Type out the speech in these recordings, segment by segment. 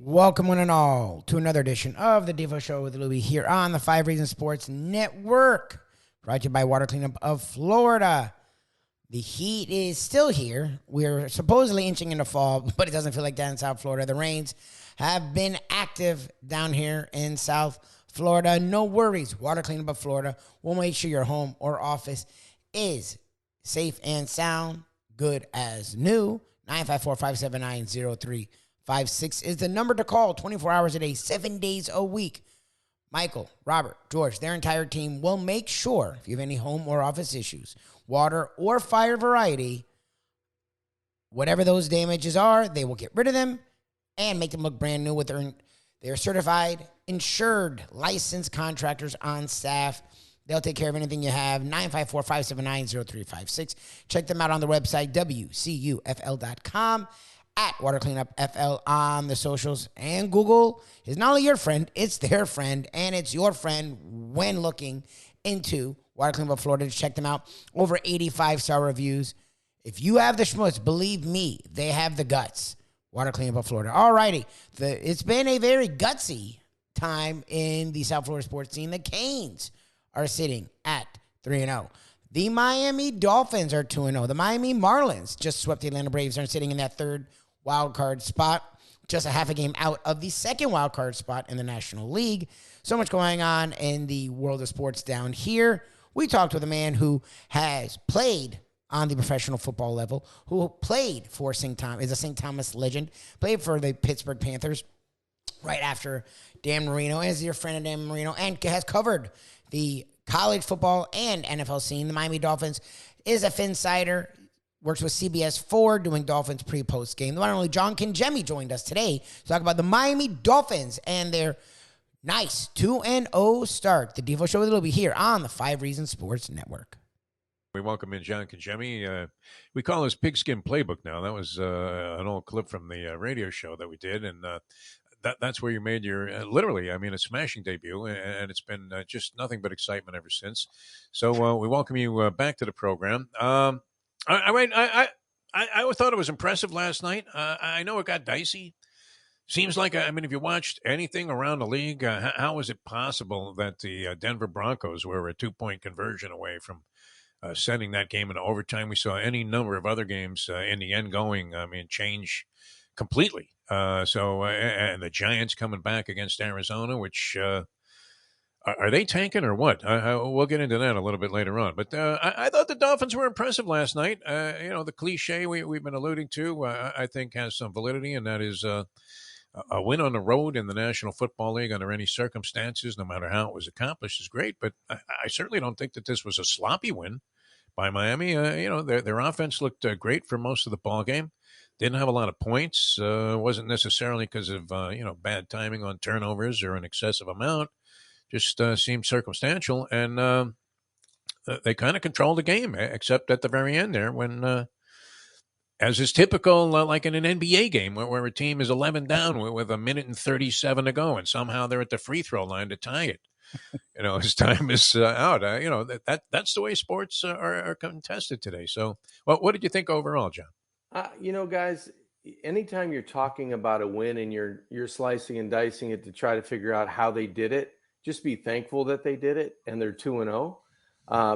Welcome one and all to another edition of the Defo Show with Lubie here on the 5 Reasons Sports Network, brought to you by Water Cleanup of Florida. The heat is still here. We're supposedly inching into fall, but it doesn't feel like that in South Florida. The rains have been active down here in South Florida. No worries. Water Cleanup of Florida will make sure your home or office is safe and sound, good as new. 954-579-0356 is the number to call 24 hours a day, 7 days a week. Michael, Robert, George, their entire team will make sure if you have any home or office issues, water or fire variety, whatever those damages are, they will get rid of them and make them look brand new with their certified, insured, licensed contractors on staff. They'll take care of anything you have. 954-579-0356. Check them out on the website, WCUFL.com. At Water Cleanup FL on the socials, and Google is not only your friend, it's their friend, and it's your friend when looking into Water Cleanup of Florida. Check them out. Over 85-star reviews. If you have the schmutz, believe me, they have the guts. Water Cleanup of Florida. All righty. It's been a very gutsy time in the South Florida sports scene. The Canes are sitting at 3-0. The Miami Dolphins are 2-0. The Miami Marlins just swept the Atlanta Braves and are sitting in that third wild card spot, just a half a game out of the second wild card spot in the National League. So much going on in the world of sports down here. We talked with a man who has played on the professional football level, who played for St. Thomas, is a St. Thomas legend, played for the Pittsburgh Panthers right after Dan Marino, is your friend of Dan Marino, and has covered the college football and NFL scene. The Miami Dolphins is a Phinsider. Works with CBS 4 doing Dolphins pre-post game. The one and only John Congemi joined us today to talk about the Miami Dolphins and their nice 2-0 start. The Defo Show with Lubie here on the 5 Reasons Sports Network. We welcome in John Congemi. We call this Pigskin Playbook now. That was an old clip from the radio show that we did, and that's where you made your literally, I mean, a smashing debut, and it's been just nothing but excitement ever since. So we welcome you back to the program. I thought it was impressive last night. I know it got dicey. Seems like, I mean, if you watched anything around the league, how is it possible that the Denver Broncos were a 2-point conversion away from sending that game into overtime? We saw any number of other games in the end going, I mean, change completely. And the Giants coming back against Arizona, which are they tanking or what? We'll get into that a little bit later on. But I thought the Dolphins were impressive last night. The cliche we've been alluding to, I think, has some validity, and that is a win on the road in the National Football League under any circumstances, no matter how it was accomplished, is great. But I certainly don't think that this was a sloppy win by Miami. Their offense looked great for most of the ball game. Didn't have a lot of points. Wasn't necessarily because of bad timing on turnovers or an excessive amount. Just seemed circumstantial, and they kind of controlled the game, except at the very end there when, as is typical, like in an NBA game where a team is 11 down with a minute and 37 to go, and somehow they're at the free throw line to tie it. As time is out. That's the way sports are contested today. So, what did you think overall, John? Guys, anytime you're talking about a win and you're slicing and dicing it to try to figure out how they did it, just be thankful that they did it and they're 2-0.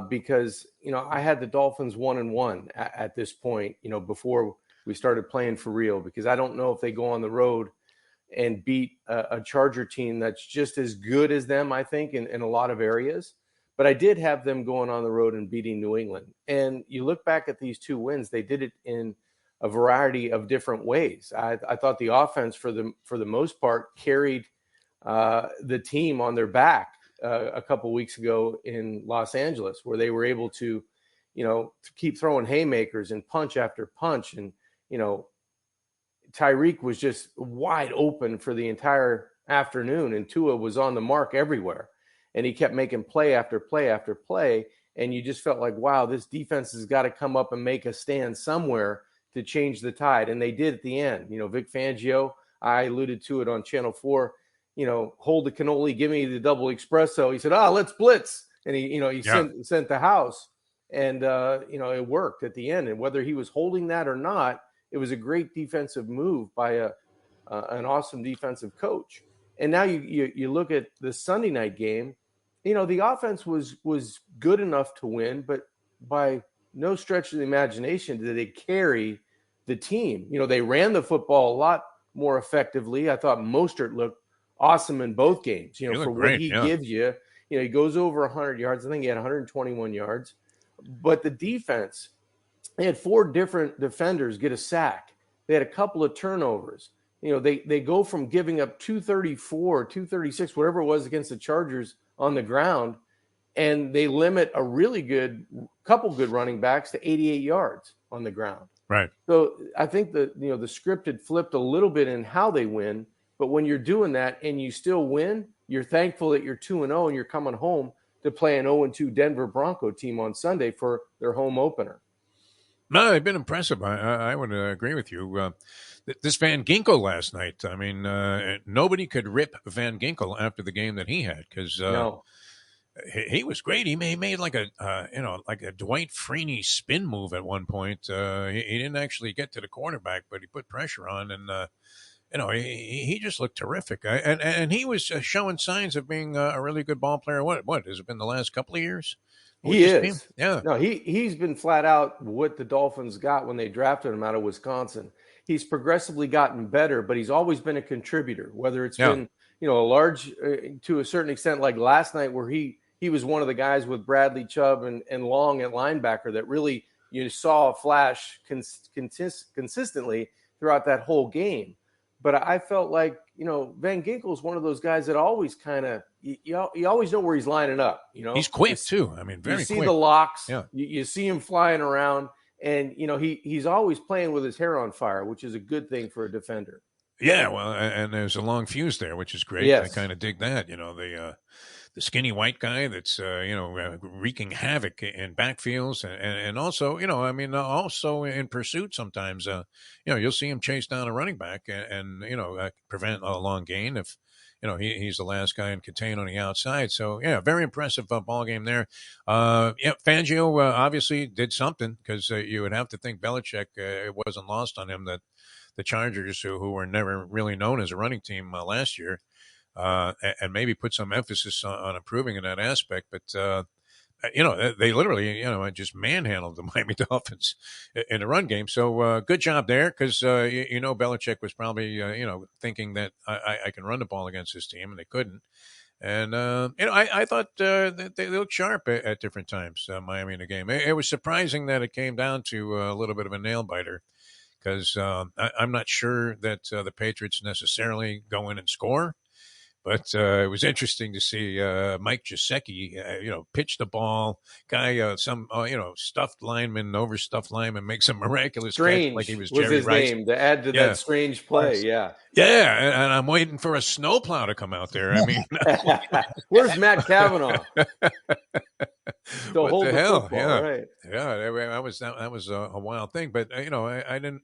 Because, I had the Dolphins 1-1 at this point, before we started playing for real, because I don't know if they go on the road and beat a Charger team that's just as good as them, I think, in a lot of areas. But I did have them going on the road and beating New England. And you look back at these two wins, they did it in a variety of different ways. I thought the offense, for the most part, carried the team on their back a couple weeks ago in Los Angeles, where they were able to, keep throwing haymakers and punch after punch. And, Tyreek was just wide open for the entire afternoon, and Tua was on the mark everywhere. And he kept making play after play after play. And you just felt like, wow, this defense has got to come up and make a stand somewhere to change the tide. And they did at the end. Vic Fangio, I alluded to it on Channel 4, hold the cannoli, give me the double espresso. He said, let's blitz. And he sent the house. And, it worked at the end. And whether he was holding that or not, it was a great defensive move by an awesome defensive coach. And now you look at the Sunday night game. The offense was good enough to win, but by no stretch of the imagination did they carry the team. They ran the football a lot more effectively. I thought Mostert looked awesome in both games. For what he gives you. He goes over 100 yards. I think he had 121 yards. But the defense, they had 4 different defenders get a sack. They had a couple of turnovers. They go from giving up 234, 236, whatever it was against the Chargers on the ground, and they limit a really couple good running backs to 88 yards on the ground. Right. So I think the script had flipped a little bit in how they win, but when you're doing that and you still win, you're thankful that you're 2-0 and you're coming home to play an 0-2 Denver Bronco team on Sunday for their home opener. No, they've been impressive. I would agree with you. This Van Ginkel last night, I mean, nobody could rip Van Ginkel after the game that he had because he was great. He made like a Dwight Freeney spin move at one point. He didn't actually get to the quarterback, but he put pressure on, and he just looked terrific. And he was showing signs of being a really good ball player. What has it been the last couple of years? He is. Team? Yeah. No, he's been flat out what the Dolphins got when they drafted him out of Wisconsin. He's progressively gotten better, but he's always been a contributor, whether it's been, a large to a certain extent, like last night where he was one of the guys with Bradley Chubb and Long at linebacker that really you saw a flash consistently throughout that whole game. But I felt like, Van Ginkel is one of those guys that always kind of, you always know where he's lining up. He's quick too. I mean, very quick. You see the locks. Yeah. You see him flying around, and he's always playing with his hair on fire, which is a good thing for a defender. Yeah, well, and there's a long fuse there, which is great. Yes. I kind of dig that. The skinny white guy that's wreaking havoc in backfields and also also in pursuit sometimes you'll see him chase down a running back and prevent a long gain if he's the last guy and contain on the outside. So very impressive ball game there. Fangio obviously did something because you would have to think Belichick it wasn't lost on him that the Chargers who were never really known as a running team last year. And maybe put some emphasis on improving in that aspect. But, they literally, just manhandled the Miami Dolphins in the run game. So good job there because, Belichick was probably, thinking that I can run the ball against this team, and they couldn't. And, I thought that they looked sharp at different times, Miami in the game. It was surprising that it came down to a little bit of a nail-biter because I'm not sure that the Patriots necessarily go in and score. But it was interesting to see Mike Gesicki, pitch the ball. Guy, some stuffed lineman, overstuffed lineman, makes a miraculous catch like he was Jerry his Rice. Name to add to that strange play. Yeah, and I'm waiting for a snowplow to come out there. I mean, where's Matt Cavanaugh? What the hell? Football, right? Yeah, that was a wild thing. But I didn't.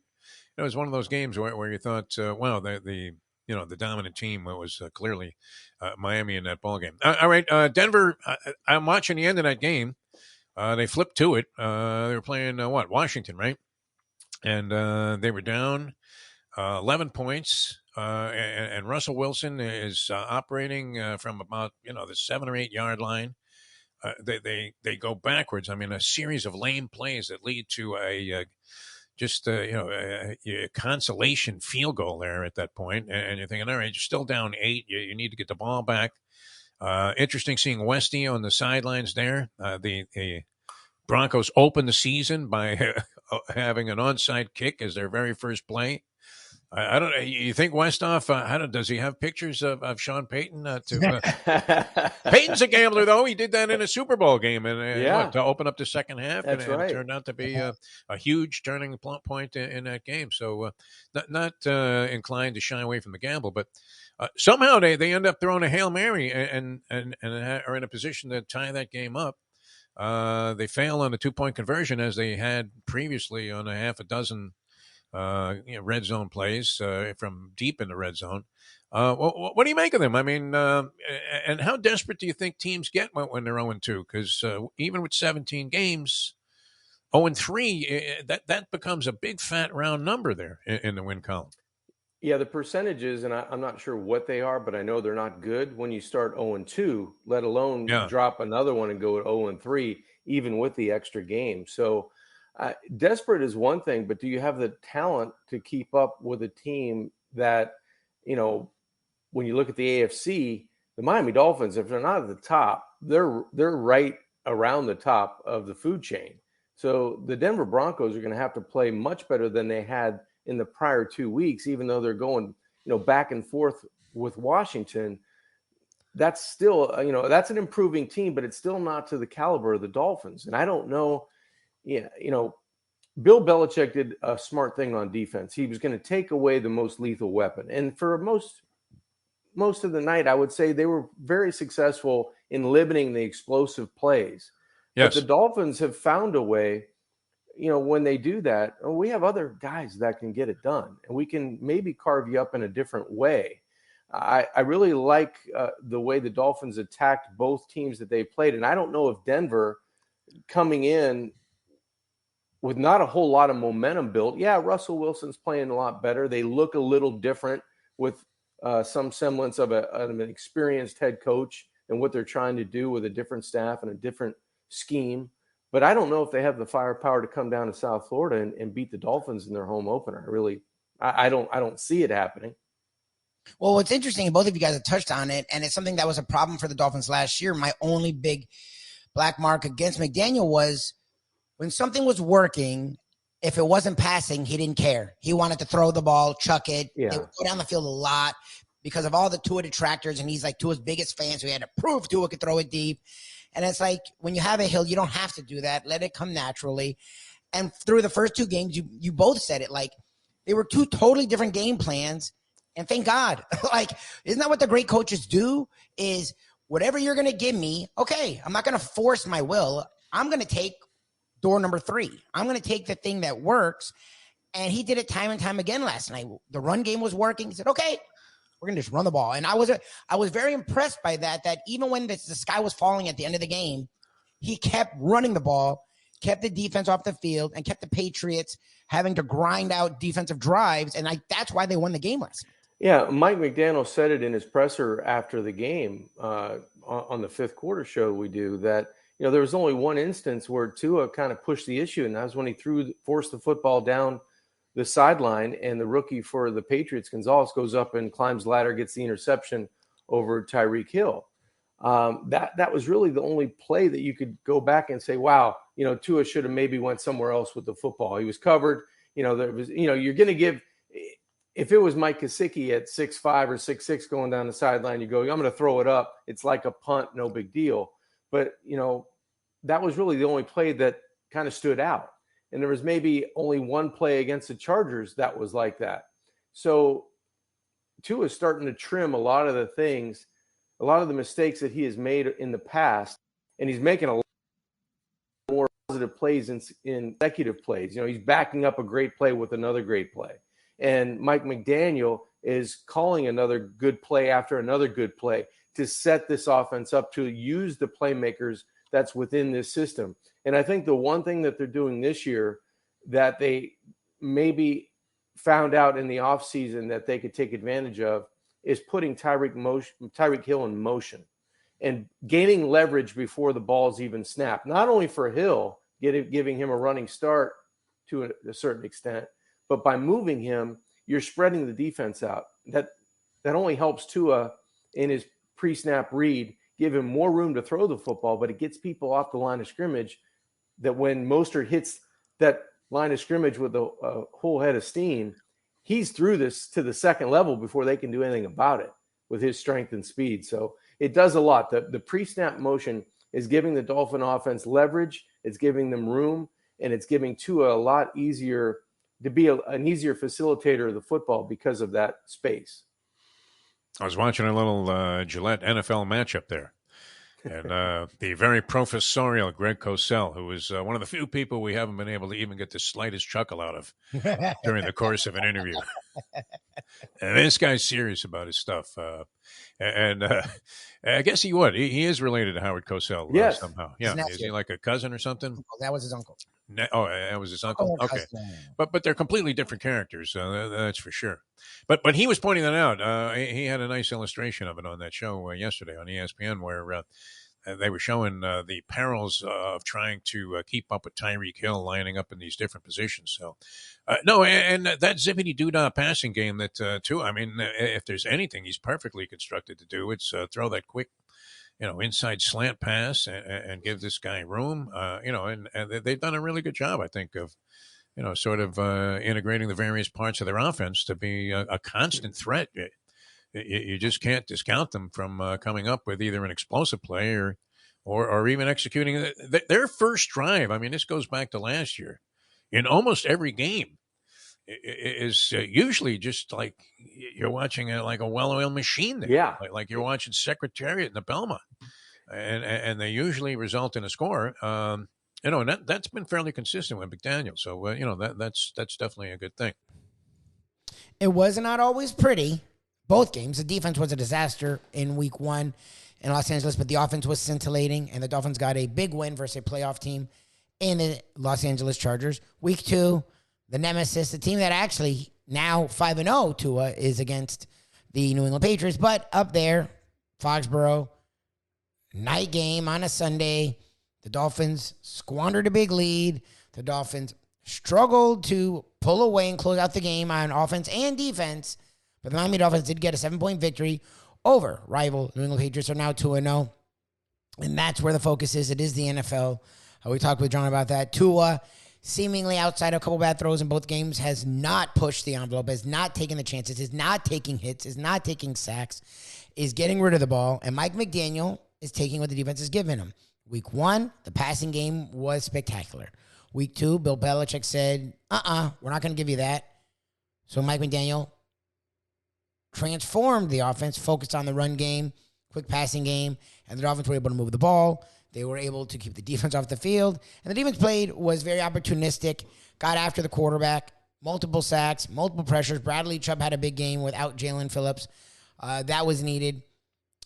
It was one of those games where you thought, wow, the dominant team was clearly Miami in that ball game. All right, Denver, I'm watching the end of that game. They flipped to it. They were playing, Washington, right? And they were down 11 points. And Russell Wilson is operating from about, the 7 or 8 yard line. They go backwards. I mean, a series of lame plays that lead to a consolation field goal there at that point. And you're thinking, all right, you're still down 8. You need to get the ball back. Interesting seeing Westy on the sidelines there. The Broncos opened the season by having an onside kick as their very first play. I don't know. You think Westhoff, does he have pictures of Sean Payton? Payton's a gambler, though. He did that in a Super Bowl game and to open up the second half. And it turned out to be a huge turning point in that game. So not inclined to shy away from the gamble. But somehow they end up throwing a Hail Mary and are in a position to tie that game up. They fail on the 2-point conversion as they had previously on a half a dozen red zone plays from deep in the red zone. What do you make of them? I mean, and how desperate do you think teams get when they're 0-2? Because even with 17 games, 0-3, that becomes a big fat round number there in the win column. Yeah, the percentages, and I'm not sure what they are, but I know they're not good when you start 0-2, let alone Yeah. drop another one and go at 0-3, even with the extra game. So desperate is one thing, but do you have the talent to keep up with a team that, when you look at the AFC, the Miami Dolphins, if they're not at the top, they're right around the top of the food chain. So the Denver Broncos are going to have to play much better than they had in the prior 2 weeks, even though they're going, back and forth with Washington. That's still, that's an improving team, but it's still not to the caliber of the Dolphins. And I don't know, Bill Belichick did a smart thing on defense. He was going to take away the most lethal weapon. And for most of the night, I would say they were very successful in limiting the explosive plays. But the Yes. Dolphins have found a way, when they do that, we have other guys that can get it done, and we can maybe carve you up in a different way. I really like the way the Dolphins attacked both teams that they played. And I don't know if Denver coming in with not a whole lot of momentum built. Yeah, Russell Wilson's playing a lot better. They look a little different with some semblance of an experienced head coach and what they're trying to do with a different staff and a different scheme. But I don't know if they have the firepower to come down to South Florida and beat the Dolphins in their home opener. I don't see it happening. Well, what's interesting, both of you guys have touched on it, and it's something that was a problem for the Dolphins last year. My only big black mark against McDaniel was when something was working, if it wasn't passing, he didn't care. He wanted to throw the ball, chuck it. Yeah. They would go down the field a lot because of all the Tua detractors, and he's like Tua's biggest fan, so he had to prove Tua could throw it deep. And it's like when you have a hill, you don't have to do that. Let it come naturally. And through the first two games, you both said it, like they were two totally different game plans. And thank God. Like, isn't that what the great coaches do? Is whatever you're going to give me, okay, I'm not going to force my will. I'm going to take door number 3. I'm going to take the thing that works. And he did it time and time again last night. The run game was working. He said, okay, we're going to just run the ball. And I was very impressed by that even when the sky was falling at the end of the game, he kept running the ball, kept the defense off the field, and kept the Patriots having to grind out defensive drives. And that's why they won the game last night. Yeah, Mike McDaniel said it in his presser after the game on the fifth quarter show we do that, there was only one instance where Tua kind of pushed the issue, and that was when he forced the football down the sideline, and the rookie for the Patriots, Gonzalez, goes up and climbs the ladder, gets the interception over Tyreek Hill. That was really the only play that you could go back and say, wow, Tua should have maybe went somewhere else with the football. He was covered. There was, you're going to give – if it was Mike Gesicki at 6'5" or 6'6" going down the sideline, you go, I'm going to throw it up. It's like a punt, no big deal. But, that was really the only play that kind of stood out. And there was maybe only one play against the Chargers that was like that. So Tua is starting to trim a lot of the things, a lot of the mistakes that he has made in the past, and he's making a lot more positive plays in consecutive plays. He's backing up a great play with another great play. And Mike McDaniel is calling another good play after another good play to set this offense up to use the playmakers that's within this system. And I think the one thing that they're doing this year that they maybe found out in the offseason that they could take advantage of is putting Tyreek Hill in motion and gaining leverage before the ball's even snapped. Not only for Hill, giving him a running start to a certain extent, but by moving him, you're spreading the defense out. That only helps Tua in his pre-snap read, give him more room to throw the football, but it gets people off the line of scrimmage that when Mostert hits that line of scrimmage with a whole head of steam, he's through this to the second level before they can do anything about it with his strength and speed. So it does a lot. The pre-snap motion is giving the Dolphin offense leverage. It's giving them room, and it's giving Tua a lot easier to be an easier facilitator of the football because of that space. I was watching a little Gillette NFL matchup there. And the very professorial Greg Cosell, who is one of the few people we haven't been able to even get the slightest chuckle out of during the course of an interview. And this guy's serious about his stuff. And I guess he would. He is related to Howard Cosell yes. somehow. Yeah. Is he like a cousin or something? That was his uncle. That was his uncle. Oh, Okay, cousin. but they're completely different characters. That's for sure. But he was pointing that out. He had a nice illustration of it on that show yesterday on ESPN, where they were showing the perils of trying to keep up with Tyreek Hill lining up in these different positions. So, no, and that zippity doo-dah passing game that, too, I mean, if there's anything he's perfectly constructed to do, it's throw that quick, inside slant pass and give this guy room, and they've done a really good job, I think, of, sort of integrating the various parts of their offense to be a constant threat. You just can't discount them from coming up with either an explosive play or even executing their first drive. I mean, this goes back to last year. In almost every game, is usually just like you're watching like a well-oiled machine there. Yeah. Like you're watching Secretariat in the Belmont. And they usually result in a score. And that's been fairly consistent with McDaniel. So, that's definitely a good thing. It was not always pretty. Both games. The defense was a disaster in week 1 in Los Angeles, but the offense was scintillating, and the Dolphins got a big win versus a playoff team in the Los Angeles Chargers. Week 2, the nemesis, the team that actually now 5-0 Tua is against the New England Patriots, but up there, Foxborough, night game on a Sunday. The Dolphins squandered a big lead. The Dolphins struggled to pull away and close out the game on offense and defense. But the Miami Dolphins did get a 7-point victory over rival New England Patriots, are now 2-0. And that's where the focus is. It is the NFL. We talked with John about that. Tua, seemingly outside of a couple bad throws in both games, has not pushed the envelope, has not taken the chances, is not taking hits, is not taking sacks, is getting rid of the ball. And Mike McDaniel is taking what the defense is giving him. Week 1, the passing game was spectacular. Week 2, Bill Belichick said, we're not going to give you that. So Mike McDaniel transformed the offense, focused on the run game, quick passing game, and the Dolphins were able to move the ball. They were able to keep the defense off the field, and the defense was very opportunistic, got after the quarterback, multiple sacks, multiple pressures. Bradley Chubb had a big game without Jalen Phillips. That was needed.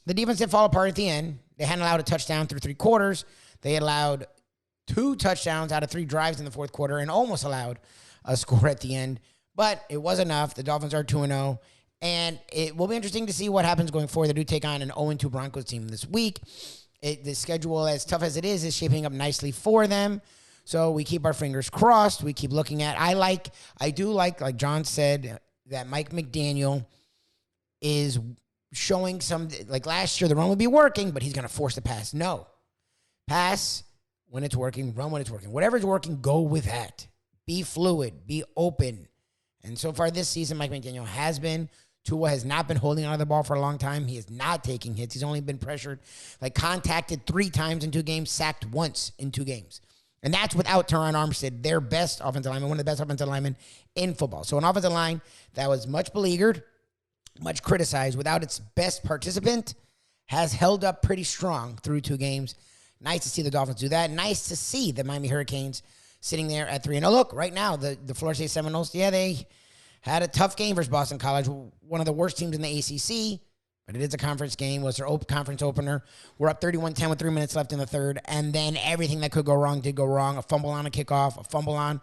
The defense did fall apart at the end. They hadn't allowed a touchdown through 3 quarters. They allowed 2 touchdowns out of 3 drives in the fourth quarter and almost allowed a score at the end. But it was enough. The Dolphins are 2-0. And it will be interesting to see what happens going forward. They do take on an 0-2 Broncos team this week. The schedule, as tough as it is shaping up nicely for them. So we keep our fingers crossed. We keep looking at. I do like John said, that Mike McDaniel is showing some, like last year, the run would be working, but he's going to force the pass. No. Pass when it's working, run when it's working. Whatever's working, go with that. Be fluid, be open. And so far this season, Mike McDaniel has been. Tua has not been holding onto the ball for a long time. He is not taking hits. He's only been pressured, contacted 3 times in 2 games, sacked once in 2 games. And that's without Teron Armstead, their best offensive lineman, one of the best offensive linemen in football. So an offensive line that was much beleaguered, much criticized, without its best participant, has held up pretty strong through 2 games. Nice to see the Dolphins do that. Nice to see the Miami Hurricanes sitting there at 3-0. Look, right now, the Florida State Seminoles, they had a tough game versus Boston College, one of the worst teams in the ACC, but it is a conference game. It was their conference opener. We're up 31-10 with 3 minutes left in the third, and then everything that could go wrong did go wrong. A fumble on a kickoff, a fumble on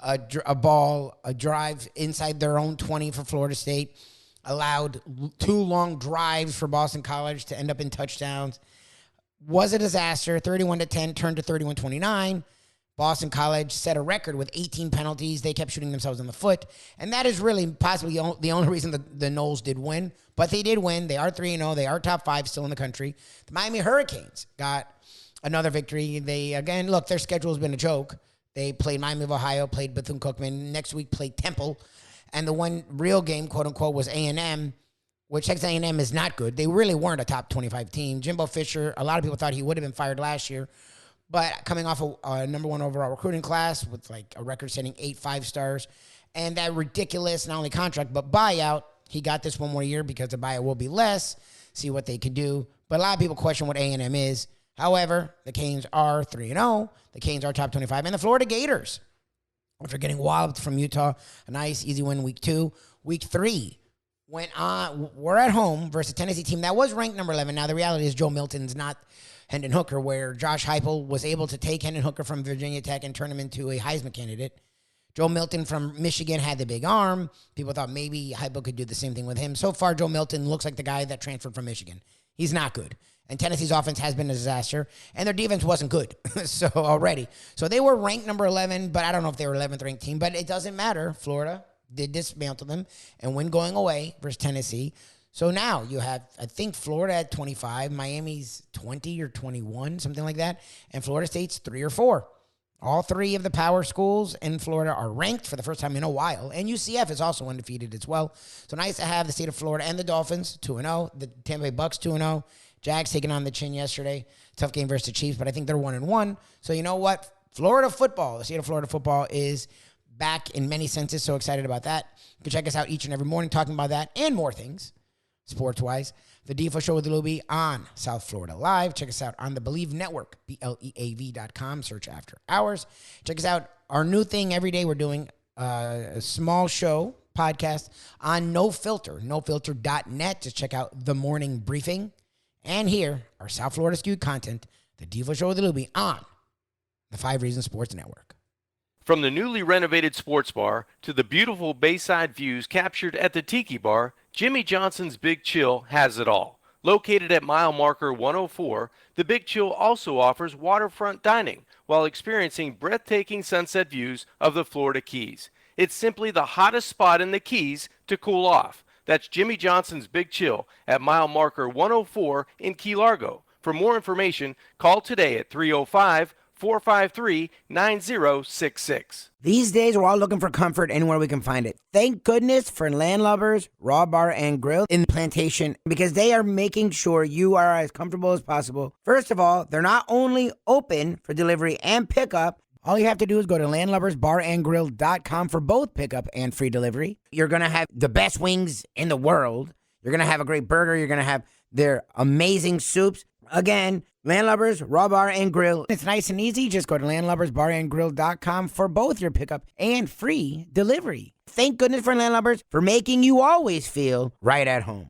a ball, a drive inside their own 20 for Florida State, allowed 2 long drives for Boston College to end up in touchdowns. Was a disaster. 31-10 turned to 31-29. Boston College set a record with 18 penalties. They kept shooting themselves in the foot. And that is really possibly the only reason the Noles did win. But they did win. They are 3-0. They are top 5 still in the country. The Miami Hurricanes got another victory. Look, their schedule has been a joke. They played Miami of Ohio, played Bethune-Cookman. Next week played Temple. And the one real game, quote-unquote, was A&M, which Texas A&M is not good. They really weren't a top 25 team. Jimbo Fisher, a lot of people thought he would have been fired last year. But coming off a number 1 overall recruiting class with a record-setting 8 5-stars, and that ridiculous not only contract but buyout, he got this 1 more year because the buyout will be less. See what they can do. But a lot of people question what A&M is. However, the Canes are 3-0. The Canes are top 25, and the Florida Gators, after getting walloped from Utah, a nice easy win week 2. Week 3 went on. We're at home versus a Tennessee team that was ranked number 11. Now the reality is Joe Milton's not Hendon Hooker, where Josh Heupel was able to take Hendon Hooker from Virginia Tech and turn him into a Heisman candidate. Joe Milton from Michigan had the big arm. People thought maybe Heupel could do the same thing with him. So far, Joe Milton looks like the guy that transferred from Michigan. He's not good. And Tennessee's offense has been a disaster, and their defense wasn't good so already. So they were ranked number 11, but I don't know if they were 11th ranked team, but it doesn't matter. Florida did dismantle them and win going away versus Tennessee. So now you have, I think, Florida at 25, Miami's 20 or 21, something like that, and Florida State's 3 or 4. All 3 of the power schools in Florida are ranked for the first time in a while, and UCF is also undefeated as well. So nice to have the state of Florida and the Dolphins 2-0, the Tampa Bay Bucks 2-0. Jags taking on the chin yesterday. Tough game versus the Chiefs, but I think they're 1-1. So you know what? Florida football, the state of Florida football is back in many senses. So excited about that. You can check us out each and every morning talking about that and more things, sports-wise. The Defo Show with Lubie on South Florida Live. Check us out on the Believe Network, BLEAV.com. Search After Hours. Check us out. Our new thing every day, we're doing a small show podcast on No Filter, nofilter.net. Just check out the morning briefing. And here, our South Florida skewed content, the Defo Show with Lubie on the 5 Reasons Sports Network. From the newly renovated sports bar to the beautiful bayside views captured at the Tiki Bar, Jimmy Johnson's Big Chill has it all. Located at mile marker 104, the Big Chill also offers waterfront dining while experiencing breathtaking sunset views of the Florida Keys. It's simply the hottest spot in the Keys to cool off. That's Jimmy Johnson's Big Chill at mile marker 104 in Key Largo. For more information, call today at 305-453-9066. These days, we're all looking for comfort anywhere we can find it. Thank goodness for Landlubbers Raw Bar and Grill in the Plantation, because they are making sure you are as comfortable as possible. First of all, they're not only open for delivery and pickup. All you have to do is go to landlubbersbarandgrill.com for both pickup and free delivery. You're going to have the best wings in the world. You're going to have a great burger. You're going to have their amazing soups. Again, Landlubbers, Raw Bar and Grill. It's nice and easy. Just go to landlubbersbarandgrill.com for both your pickup and free delivery. Thank goodness for Landlubbers for making you always feel right at home.